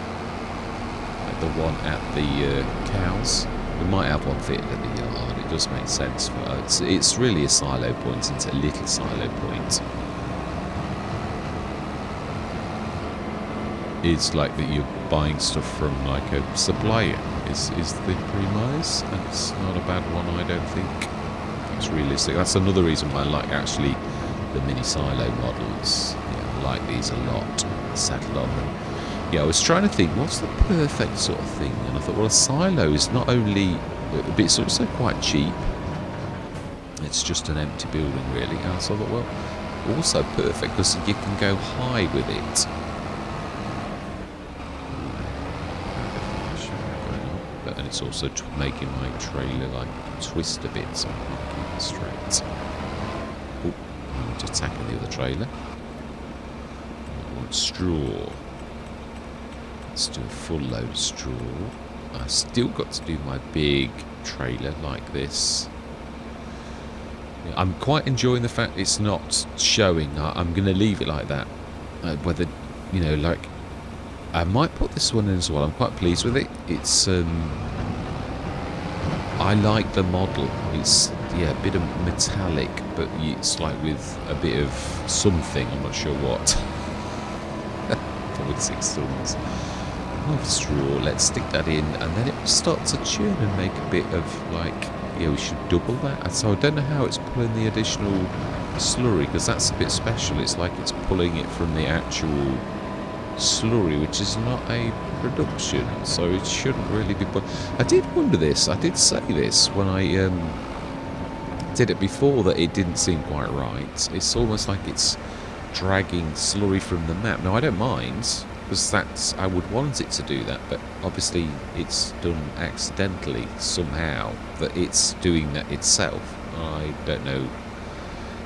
Like the one at the cows. We might have one fitted at the yard. It does make sense. It's really a silo point. It's a little silo point. It's like that you're buying stuff from like a supplier. Is the premise, and it's not a bad one, I don't think. It's realistic. That's another reason why I like actually the mini silo models. Yeah, I like these a lot. Settled on them. Yeah, I was trying to think what's the perfect sort of thing, and I thought, well, a silo is not only, but it's also quite cheap. It's just an empty building, really. And so I thought, well, also perfect because you can go high with it. And it's also making my trailer like twist a bit, so I can't keep it straight. Oh, I'm just attacking the other trailer. I want straw. Let's do a full load of straw. I've still got to do my big trailer like this. Yeah, I'm quite enjoying the fact it's not showing. I'm going to leave it like that. Whether, you know, like, I might put this one in as well. I'm quite pleased with it. It's I like the model. It's, yeah, a bit of metallic, but it's like with a bit of something. I'm not sure what. With 6 tons of straw. Let's stick that in, and then it will start to churn and make a bit of like, yeah, we should double that. So I don't know how it's pulling the additional slurry, because that's a bit special. It's like it's pulling it from the actual slurry, which is not a production, so it shouldn't really be. But I did wonder this. I did say this when I did it before, that it didn't seem quite right. It's almost like it's dragging slurry from the map. Now I don't mind, because that's, I would want it to do that, but obviously it's done accidentally somehow that it's doing that itself. I don't know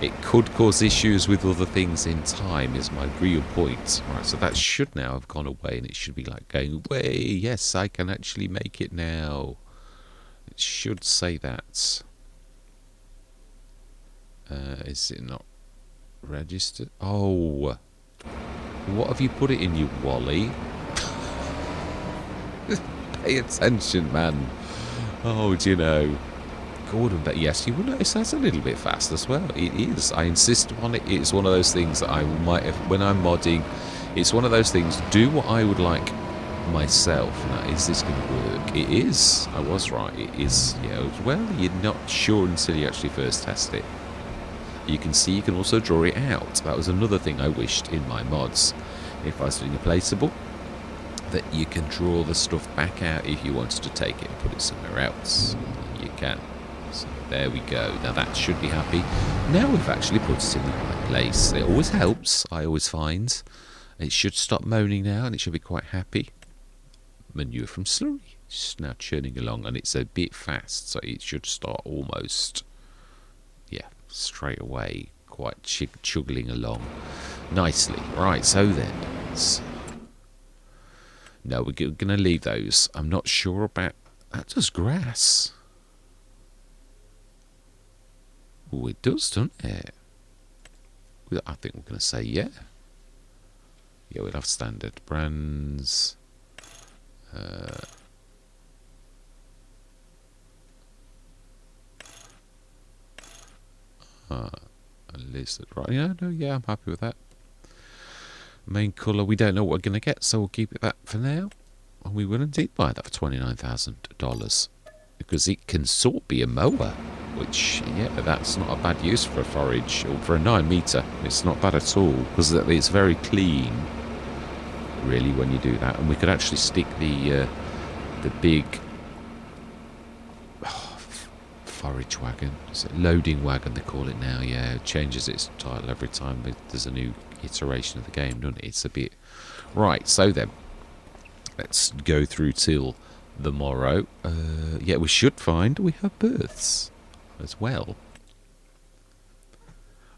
it could cause issues with other things in time, is my real point. Right, so that should now have gone away, and it should be like going away. Yes, I can actually make it now. It should say that. Is it not registered? Oh, what have you put it in, you Wally? Pay attention, man. Oh, do you know? Gordon, but yes, you will notice that's a little bit fast as well. It is. I insist on it. It's one of those things that I might have, when I'm modding, it's one of those things, do what I would like myself. Now, is this going to work? It is. I was right. It is. Yeah, well, you're not sure until you actually first test it. You can see you can also draw it out. That was another thing I wished in my mods. If I was doing a placeable, that you can draw the stuff back out if you wanted to take it and put it somewhere else. You can. So there we go. Now that should be happy. Now we've actually put it in the right place. It always helps, I always find. It should stop moaning now and it should be quite happy. Manure from slurry. It's now churning along and it's a bit fast, so it should start almost, yeah, straight away, quite chuggling along nicely. Right, so then, no, we're going to leave those. I'm not sure about, that does grass. Oh, it does, doesn't it? I think we're going to say yeah. Yeah, we'll have standard brands. A lizard, right? Yeah, no, yeah, I'm happy with that. Main colour, we don't know what we're going to get, so we'll keep it that for now. And we will indeed buy that for $29,000 because it can sort of be a mower. Which, yeah, that's not a bad use for a forage, or for a 9 metre. It's not bad at all, because it's very clean, really, when you do that. And we could actually stick the big forage wagon. Is it loading wagon, they call it now? Yeah, it changes its title every time there's a new iteration of the game, doesn't it? It's a bit... Right, so then, let's go through till the morrow. Yeah, we should find we have berths as well,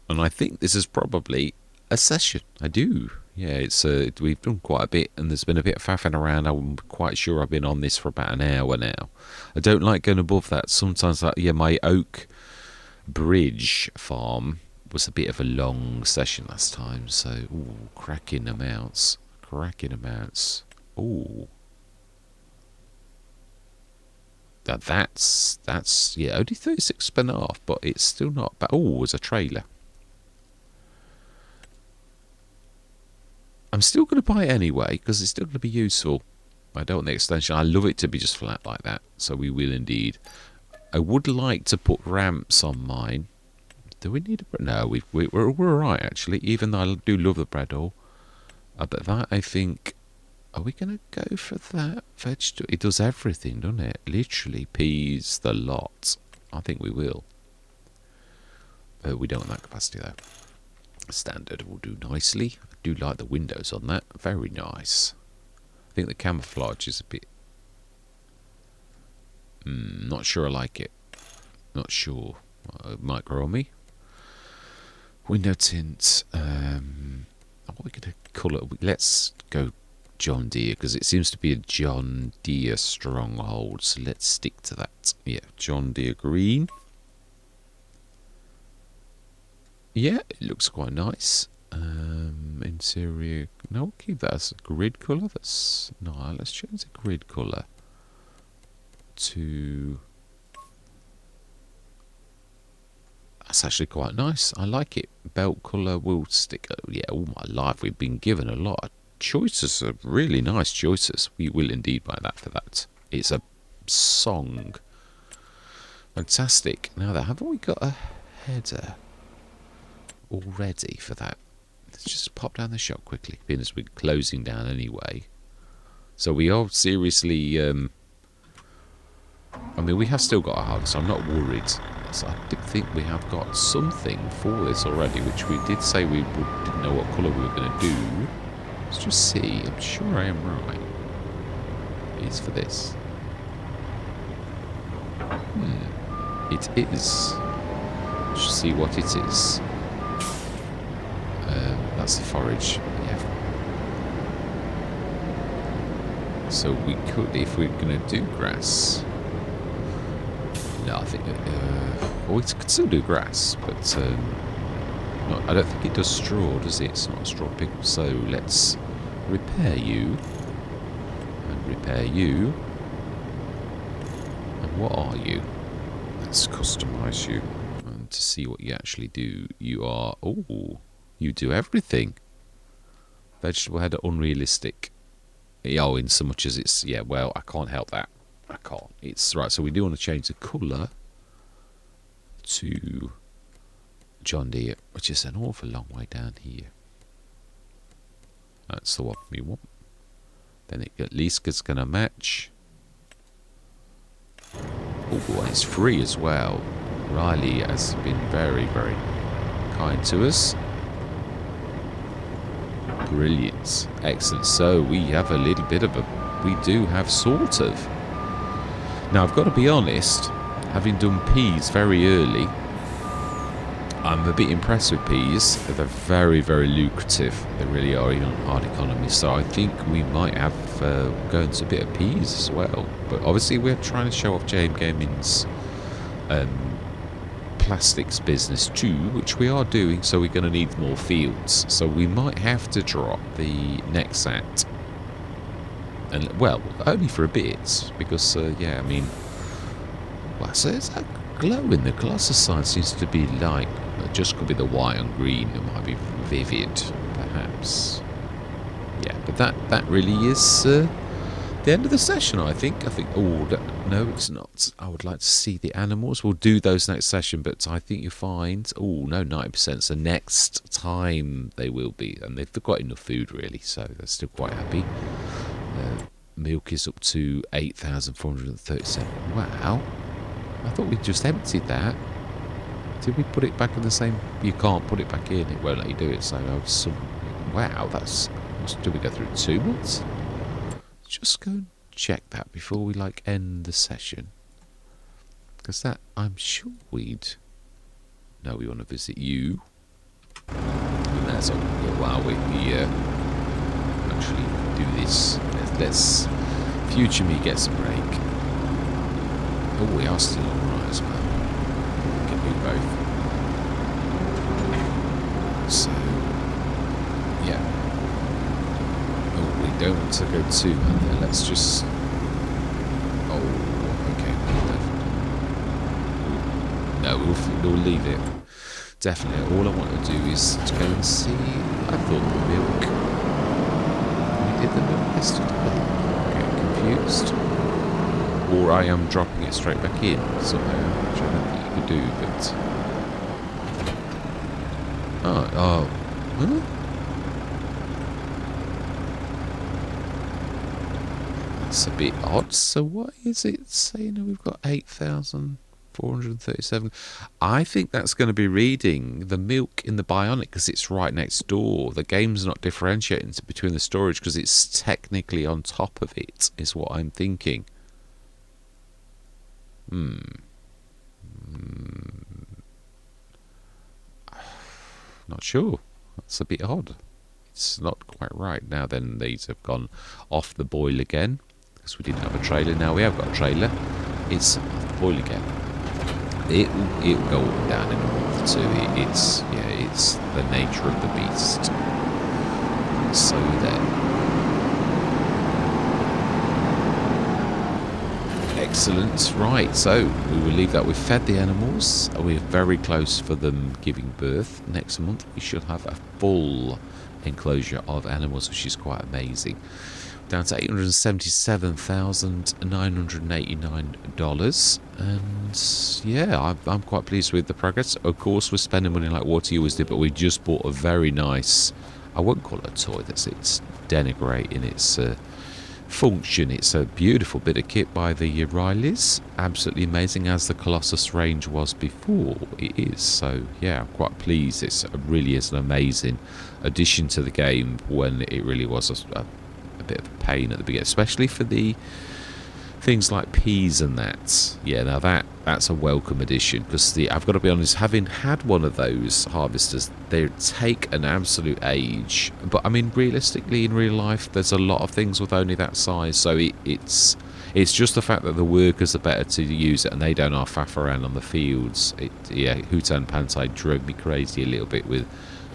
and I think this is probably a session. I do, yeah. It's we've done quite a bit, and there's been a bit of faffing around. I'm quite sure I've been on this for about an hour now. I don't like going above that. Sometimes, yeah, my oak bridge farm was a bit of a long session last time, so ooh, cracking amounts. Ooh. That's yeah, only 36.5, but it's still not bad. Oh, there's a trailer. I'm still going to buy it anyway because it's still going to be useful. I don't want the extension. I love it to be just flat like that, so we will indeed. I would like to put ramps on mine. Do we need a... No, we're all right actually. Even though I do love the Bradall, but that I think. Are we going to go for that vegetable? It does everything, doesn't it? Literally peas the lot. I think we will. We don't want that capacity though. Standard will do nicely. I do like the windows on that. Very nice. I think the camouflage is a bit... not sure I like it. Not sure. It might grow on me. Window tint. What are we going to colour? Let's go John Deere, because it seems to be a John Deere stronghold, so let's stick to that. Yeah, John Deere green. Yeah, it looks quite nice. Interior, no, we'll keep that as a grid colour. That's no, let's change the grid colour to... That's actually quite nice. I like it. Belt colour will stick. Yeah, all my life we've been given a lot of choices, are really nice choices. We will indeed buy that for that. It's a song. Fantastic. Now that, haven't we got a header already for that? Let's just pop down the shop quickly, being as we're closing down anyway. So we are seriously... I mean, we have still got a hug, so I'm not worried. So I did think we have got something for this already, which we did say we didn't know what colour we were going to do. Let's just see. I'm sure I am right. It's for this. It is. Let's see what it is. That's the forage. Yeah. So we could, if we're going to do grass. No, I think. Well, we could still do grass, but I don't think it does straw, does it? It's not a straw pickup. So let's repair you. And repair you. And what are you? Let's customize you. And to see what you actually do, you are... Oh, you do everything. Vegetable header, unrealistic. Oh, in so much as it's... Yeah, well, I can't help that. I can't. It's... Right, so we do want to change the colour to John Deere, which is an awful long way down here. That's the one we want. Then it at least is going to match. Oh, and it's free as well. Riley has been very, very kind to us. Brilliant. Excellent. So we have a little bit of a... We do have sort of. Now, I've got to be honest, having done peas very early, I'm a bit impressed with peas. They're very, very lucrative. They really are, even on hard economy. So I think we might have go into a bit of peas as well. But obviously we're trying to show off JMGaming's plastics business too, which we are doing. So we're going to need more fields. So we might have to drop the next at. And well, only for a bit, because yeah, I mean, well, so it's that glow in the Colossus side seems to be like, it just could be the white and green. It might be vivid, perhaps. Yeah, but that really is the end of the session. I think. Oh no, it's not. I would like to see the animals. We'll do those next session, but I think you find. Oh no, 90%. So next time they will be, and they've got enough food really, so they're still quite happy. Milk is up to 8,437. Wow. I thought we just emptied that. Did we put it back in the same... You can't put it back in. It won't let you do it. So, wow, that's... Do we go through 2 months? Just go and check that before we, like, end the session. Because that... I'm sure we'd... No, we want to visit you. And that's on... While we actually do this. Let's... Future me gets a break. Oh, we are still alright as well. We can do both. So, yeah. Oh, we don't want to go too under. Let's just... Oh, okay. No, we'll leave it. Definitely. All I want to do is to go and see... I thought the milk... We did the milk yesterday. Getting confused. Or I am dropping it straight back in somehow, which I don't think you could do, but... Oh, huh? That's a bit odd. So what is it saying? We've got 8,437. I think that's going to be reading the milk in the Bionic because it's right next door. The game's not differentiating between the storage because it's technically on top of it, is what I'm thinking. Not sure. That's a bit odd. It's not quite right. Now then, these have gone off the boil again because we didn't have a trailer. Now we have got a trailer. It's off the boil again. It'll go up and down in a month or two. It's the nature of the beast. So then. Excellent. Right, so we will leave that. We've fed the animals. We're very close for them giving birth. Next month we should have a full enclosure of animals, which is quite amazing. Down to $877,989. And yeah, I'm quite pleased with the progress. Of course, we're spending money like what you always did, but we just bought a very nice... I won't call it a toy. It's denigrating its... function. It's a beautiful bit of kit by the Rileys. Absolutely amazing, as the Colossus range was before. It is. So yeah, I'm quite pleased. It really is an amazing addition to the game when it really was a bit of a pain at the beginning, especially for the things like peas and that, yeah, now that's a welcome addition, because I've got to be honest, having had one of those harvesters, they take an absolute age. But I mean, realistically, in real life, there's a lot of things with only that size, so it's just the fact that the workers are better to use it and they don't half faff around on the fields. Yeah, Hootan Pantai drove me crazy a little bit with,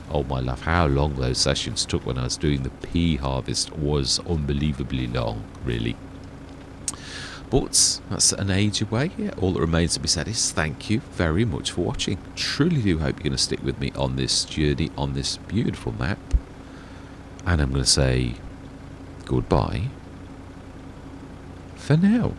oh my love, how long those sessions took when I was doing the pea harvest was unbelievably long, really. But that's an age away. Yeah, all that remains to be said is thank you very much for watching. Truly do hope you're going to stick with me on this journey, on this beautiful map. And I'm going to say goodbye for now.